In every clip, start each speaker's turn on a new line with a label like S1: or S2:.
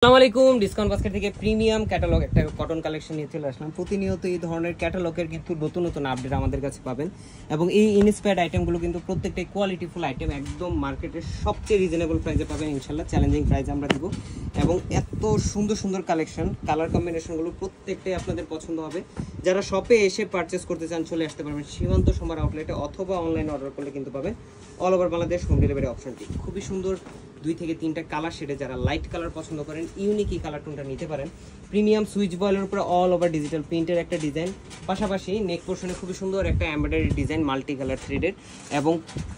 S1: আসসালামু আলাইকুম discount basket থেকে প্রিমিয়াম ক্যাটালগ একটা কটন কালেকশন নিয়ে চলে আসলাম। প্রতিনিয়ত এই ধরনের ক্যাটালগের কিন্তু নতুন নতুন আপডেট আমাদের কাছে পাবেন এবং এই ইনস্পায়ার্ড আইটেমগুলো কিন্তু প্রত্যেকটাই কোয়ালিটিফুল আইটেম, একদম মার্কেটের সবচেয়ে রিজনেবল প্রাইসে পাবেন ইনশাল্লাহ। চ্যালেঞ্জিং প্রাইস আমরা দিব এবং এত সুন্দর সুন্দর কালেকশন, কালার কম্বিনেশনগুলো প্রত্যেকটাই আপনাদের পছন্দ হবে। যারা শপে এসে পারচেস করতে চান চলে আসতে পারবেন সীমান্ত সমর আউটলেটে, অথবা অনলাইনে অর্ডার করলে কিন্তু পাবেন all over Bangladesh home delivery অপশনটি। খুবই সুন্দর 2 থেকে 3টা কালার শেডে যারা লাইট কালার পছন্দ করেন ইউনিক এই কালার টোনটা নিতে পারেন। প্রিমিয়াম সুইচ বয়েলের উপরে অল ওভার ডিজিটাল প্রিন্টের একটা ডিজাইন, পাশাপাশি নেক পোর্শনে খুবই সুন্দর একটা এমব্রয়ডারি ডিজাইন মাল্টি কালার থ্রেডের এবং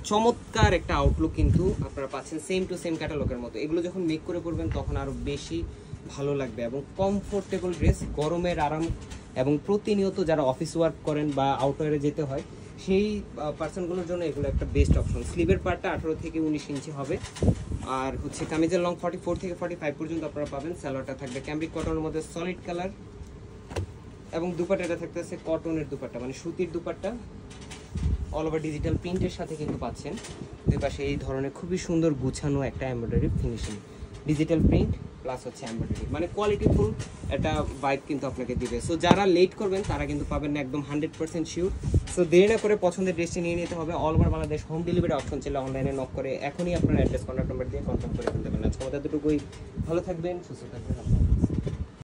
S1: চমৎকার একটা আউটলুক কিন্তু আপনারা পাচ্ছেন সেম টু সেম ক্যাটালগের মতো। এগুলো যখন মেক করে পরবেন তখন আরও বেশি ভালো লাগবে এবং কমফোর্টেবল ড্রেস, গরমের আরাম এবং প্রতিনিয়ত যারা অফিস ওয়ার্ক করেন বা আউটডোরে যেতে হয় সেই পার্সনগুলোর জন্য এগুলো একটা বেস্ট অপশন। স্লিভের পার্টটা 18 থেকে 19 ইঞ্চি হবে আর হচ্ছে কামিজের লং 44 থেকে 45 পর্যন্ত আপনারা পাবেন। সালোয়ারটা থাকবে ক্যামব্রিক কটনের মধ্যে সলিড কালার এবং দুপাট্টাটা থাকতেছে কটনের দুপাট্টা, মানে সুতির দুপাট্টা অল ওভার ডিজিটাল প্রিন্টের সাথে কিন্তু পাচ্ছেন। দুই পাশে এই ধরনের খুবই সুন্দর গুছানো একটা embroidery finishing, digital print plus হচ্ছে এমব্রয়ডারি, মানে কোয়ালিটিফুল একটা ভাইব কিন্তু আপনাকে দিবে। সো যারা লেট করবেন তারা কিন্তু পাবেন না, একদম 100% শিওর। সো দেরি না করে পছন্দের ড্রেসটি নিয়ে নিতে হবে। All over Bangladesh home delivery option ছিল, অনলাইনে নক করে এখনই আপনার অ্যাড্রেস কন্ট্যাক্ট নাম্বার দিয়ে কনফার্ম করে ফেলতে পারেন। আজকে আমাদের দুটোই ভালো থাকবেন, সুস্থ থাকবেন।